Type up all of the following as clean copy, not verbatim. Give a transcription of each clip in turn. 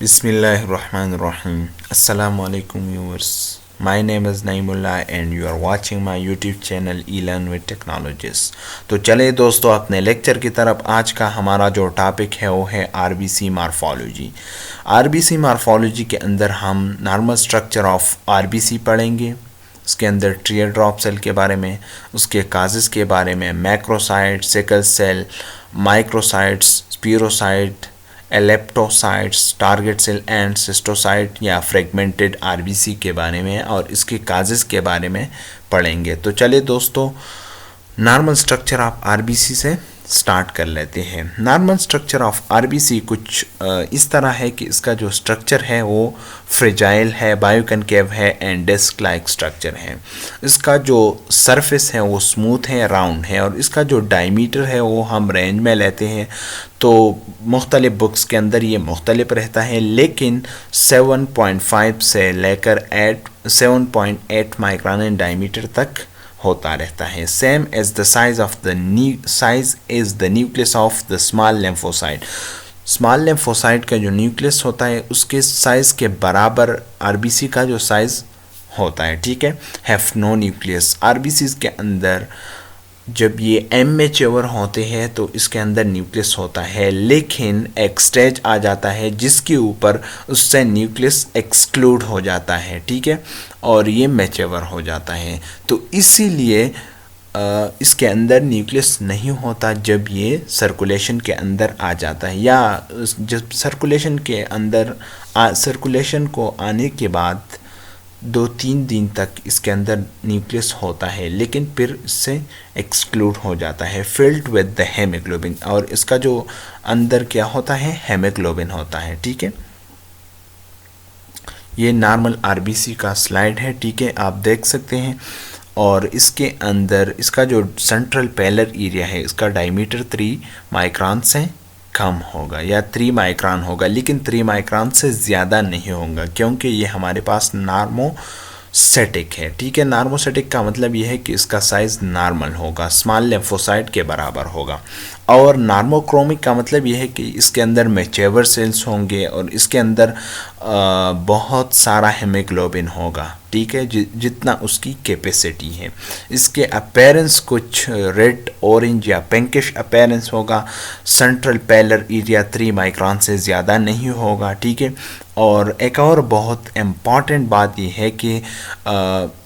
Bismillahirrahmanirrahim. Assalamu alaikum viewers. My name is Naimullah and you are watching my YouTube channel E-Learn with Technologies. तो चले दोस्तों अपने lecture की तरफ। आज का हमारा जो टॉपिक है वो है आरबीसी मार्फोलॉजी। आरबीसी मार्फोलॉजी के अंदर हम नॉर्मल स्ट्रक्चर ऑफ आरबीसी पढ़ेंगे, उसके अंदर टीयर ड्रॉप सेल के बारे में, उसके काजेस के बारे में, macrocyte, sickle cell, microcytes, spherocyte, elliptocytes, target cell and schistocyte या फ्रेगमेंटेड आरबीसी के बारे में और इसके काजेस के बारे में पढ़ेंगे। तो चलिए दोस्तों नॉर्मल स्ट्रक्चर ऑफ आरबीसी से स्टार्ट कर लेते हैं। नॉर्मल स्ट्रक्चर ऑफ आरबीसी कुछ इस तरह है कि इसका जो स्ट्रक्चर है वो फ्रेजाइल है, बायोकनकेव है एंड डिस्क लाइक स्ट्रक्चर है। इसका जो सरफेस है वो स्मूथ है, राउंड है और इसका जो डायमीटर है वो हम रेंज में लेते हैं तो मुख्तलिफ बुक्स के अंदर ये मुख्तलिफ रहता है, लेकिन 7.5 से लेकर 7.8 माइक्रोन इन डायमीटर तक होता रहता है। Same as the size is the nucleus of the small lymphocyte. Small lymphocyte का जो न्यूक्लियस होता है उसके साइज के बराबर आरबीसी का जो साइज होता है, ठीक है। Have no nucleus. आरबीसी के अंदर जब ये इमैच्योर होते हैं तो इसके अंदर न्यूक्लियस होता है, लेकिन एक स्टेज आ जाता है जिसके ऊपर उससे न्यूक्लियस एक्सक्लूड हो जाता है, ठीक है, और ये मैच्योर हो जाता है। तो इसीलिए इसके अंदर न्यूक्लियस नहीं होता जब ये सर्कुलेशन के अंदर आ जाता है, या जब सर्कुलेशन के अंदर सर्कुलेशन को आने के बाद 2-3 दिन तक इसके अंदर न्यूक्लियस होता है, लेकिन फिर इससे एक्सक्लूड हो जाता है, फिल्ड विद द हेमोग्लोबिन, और इसका जो अंदर क्या होता है हेमोग्लोबिन होता है, ठीक है। ये नॉर्मल आरबीसी का स्लाइड है, ठीक है, आप देख सकते हैं। और इसके अंदर इसका जो सेंट्रल पैलर एरिया है इसका डायमीटर 3 माइक्रोन से कम होगा या 3 माइक्रोन होगा, लेकिन 3 माइक्रोन से ज़्यादा नहीं होगा क्योंकि ये हमारे पास नॉर्मोसेटिक है, ठीक है। नॉर्मोसेटिक का मतलब ये है कि इसका साइज़ नॉर्मल होगा, स्मॉल लिम्फोसाइट के बराबर होगा। और नॉर्मोक्रोमिक का मतलब ये है कि इसके अंदर मैच्योर सेल्स होंगे और इसके अंदर बहुत सारा हेमोग्लोबिन होगा, ठीक है, जितना उसकी कैपेसिटी है। इसके अपीयरेंस कुछ रेड, ऑरेंज या पिंकिश अपीयरेंस होगा। सेंट्रल पैलर एरिया 3 माइक्रोन से ज़्यादा नहीं होगा, ठीक है। और एक और बहुत इम्पॉर्टेंट बात यह है कि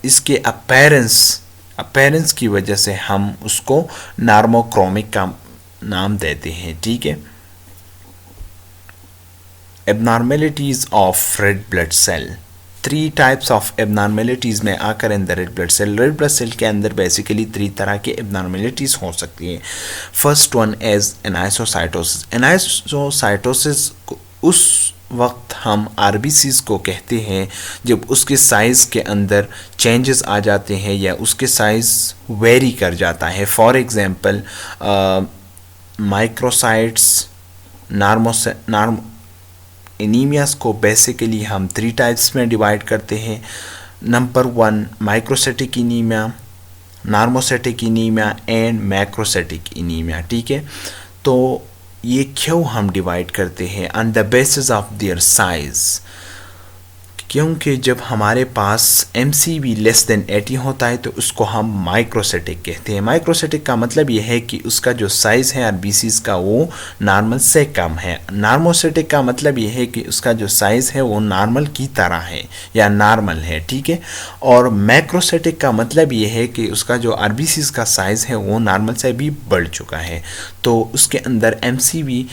इसके अपीयरेंस की वजह से हम उसको नॉर्मोक्रोमिक का नाम देते हैं, ठीक है। Abnormalities of red blood cell. 3 types of abnormalities में आकर in the red blood cell. Red blood cell के अंदर बेसिकली 3 तरह के एबनॉर्मेलिटीज़ हो सकती हैं। First one is एनाइसोसाइटोसिस। एनाइसोसाइटोसिस उस वक्त हम आरबीसीज़ को कहते हैं जब उसके साइज़ के अंदर चेंजेस आ जाते हैं या उसके साइज़ वेरी कर जाता है। फॉर एग्ज़ाम्पल माइक्रोसाइट्स, एनीमियास को बेसिकली हम 3 टाइप्स में डिवाइड करते हैं। Number 1 microcytic anaemia, normocytic anaemia and macrocytic anaemia, ठीक है। तो ये क्यों हम डिवाइड करते हैं on the basis of their size, क्योंकि जब हमारे पास MCV लेस देन 80 होता है तो उसको हम माइक्रोसेटिक कहते हैं। माइक्रोसेटिक का मतलब ये है कि उसका जो साइज़ है आरबीसीज़ का वो नॉर्मल से कम है। नॉर्मोसेटिक का मतलब ये है कि उसका जो साइज़ है वो नॉर्मल की तरह है या नॉर्मल है, ठीक है। और मैक्रोसेटिक का मतलब ये है कि उसका जो आरबीसीज़ का साइज़ है वो नॉर्मल से भी बढ़ चुका है, तो उसके अंदर MCV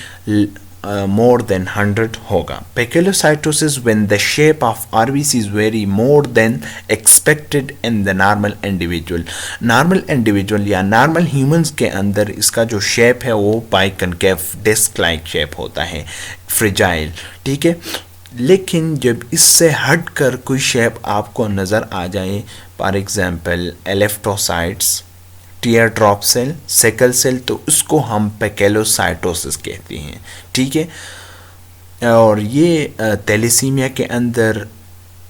more than 100 होगा। Peculocytosis when the shape of RBCs vary more than expected in the normal individual। Normal individual या नॉर्मल ह्यूमंस के अंदर इसका जो शेप है वो बाइकनकेव डिस्क लाइक शेप होता है, फ्रेजाइल, ठीक है। लेकिन जब इससे हट कर कोई शेप आपको नज़र आ जाए, for example elliptocytes, tear drop cell, sickle cell, तो उसको हम पेकेलोसाइटोसिस कहते हैं, ठीक है। और ये थैलेसीमिया के अंदर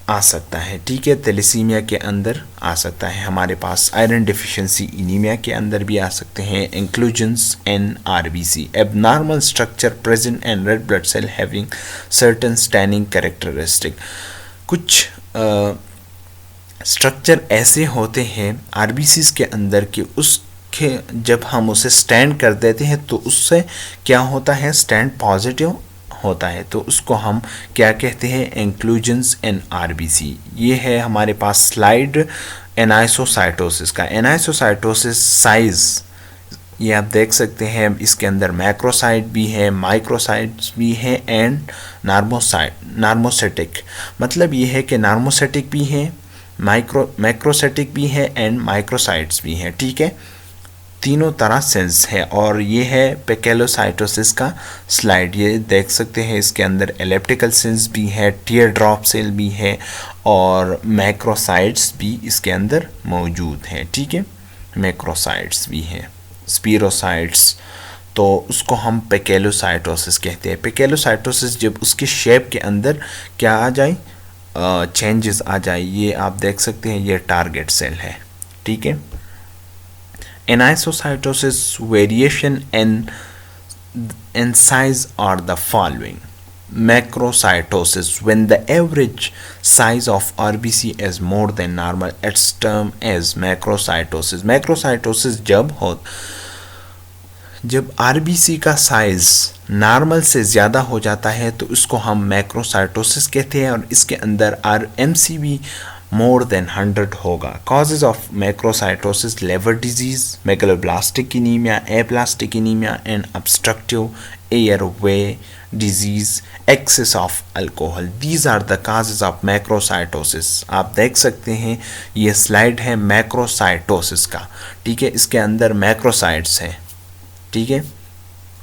आ सकता है, ठीक है। थैलेसीमिया के अंदर आ सकता है हमारे पास, आयरन डिफिशिएंसी इनीमिया के अंदर भी आ सकते हैं, inclusions in RBC, abnormal structure present in red blood cell having certain staining characteristic. कुछ स्ट्रक्चर ऐसे होते हैं आरबीसीज के अंदर कि उसके जब हम उसे स्टैंड कर देते हैं तो उससे क्या होता है, स्टैंड पॉजिटिव होता है, तो उसको हम क्या कहते हैं, इंक्लूजन्स इन आरबीसी। ये है हमारे पास स्लाइड एनाइसोसाइटोसिस का। एनाइसोसाइटोसिस साइज ये आप देख सकते हैं, इसके अंदर मैक्रोसाइट भी है, माइक्रोसाइट्स भी है एंड नार्मोसेटिक। मतलब ये है कि नार्मोसेटिक भी है, मैक्रोसेटिक भी है एंड माइक्रोसाइट्स भी हैं, ठीक है। तीनों तरह सेल्स है और ये है पेकेलोसाइटोसिस का स्लाइड। ये देख सकते हैं इसके अंदर एलिप्टिकल सेल्स भी है, टीयर ड्रॉप सेल भी है और मैक्रोसाइट्स भी इसके अंदर मौजूद हैं, ठीक है। मैक्रोसाइट्स भी हैं, स्पीरोसाइट्स, तो उसको हम पेकेलोसाइटोसिस कहते हैं। पेकेलोसाइटोसिस जब उसके शेप के अंदर क्या आ जाए, चेंजेस आ जाए, ये आप देख सकते हैं, ये टारगेट सेल है, ठीक है। Anisocytosis variation in size are the following. Macrocytosis, when the average size of RBC is more than normal, its term as macrocytosis. Macrocytosis जब आरबीसी का साइज नॉर्मल से ज़्यादा हो जाता है तो उसको हम मैक्रोसाइटोसिस कहते हैं और इसके अंदर एमसीवी मोर देन 100 होगा। Causes of macrocytosis, liver disease, megaloblastic anaemia, aplastic anaemia and obstructive airway disease, excess of alcohol. These are the causes of macrocytosis. आप देख सकते हैं ये स्लाइड है मैक्रोसाइटोसिस का, ठीक है। इसके अंदर मैक्रोसाइट्स है, ठीक है।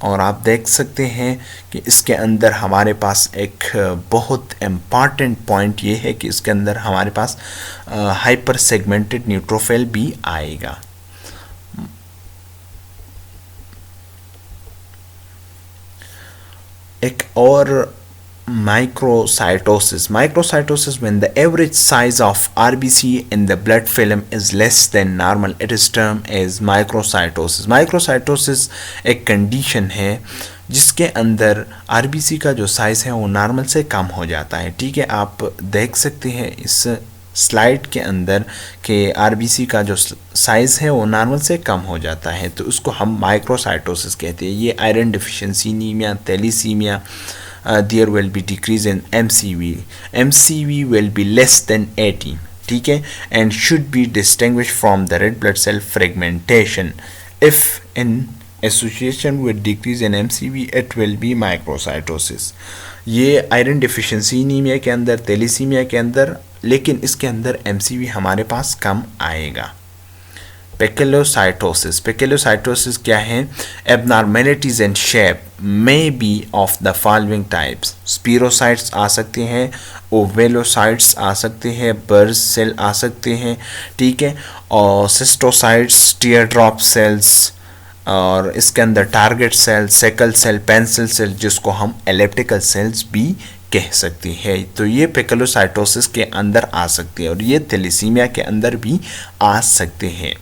और आप देख सकते हैं कि इसके अंदर हमारे पास एक बहुत इम्पॉर्टेंट पॉइंट ये है कि इसके अंदर हमारे पास हाइपर सेगमेंटेड न्यूट्रोफिल भी आएगा। एक और microcytosis. Microcytosis, when the average size of RBC in the blood film is less than normal, it is termed as microcytosis. Microcytosis एक कंडीशन है जिसके अंदर RBC का जो साइज़ है वो नॉर्मल से कम हो जाता है, ठीक है। आप देख सकते हैं इस स्लाइड के अंदर कि आरबीसी का जो साइज़ है वो नॉर्मल से कम हो जाता है, तो उसको हम माइक्रोसाइटोसिस कहते हैं। ये iron deficiency anaemia, thalassaemia, there will be decrease in MCV. MCV will be less than 80, ठीक है, and should be distinguished from the red blood cell fragmentation. If in association with decrease in MCV, it will be microcytosis. ये iron deficiency anaemia के अंदर, thalassaemia के अंदर, लेकिन इसके अंदर MCV हमारे पास कम आएगा। पेकेलोसाइटोसिस, पेकेलोसाइटोसिस क्या है, abnormalities in shape may be of the following types. Spherocytes आ सकते हैं, ओवेलोसाइट्स आ सकते हैं, बर्ज सेल आ सकते हैं, ठीक है, और सिस्टोसाइट्स, टीयर ड्रॉप सेल्स, और इसके अंदर target cell, sickle cell, pencil cell, जिसको हम एलिप्टिकल सेल्स भी कह सकते हैं। तो ये पेकेलोसाइटोसिस के अंदर आ सकते हैं और ये थैलेसीमिया के अंदर भी आ सकते हैं।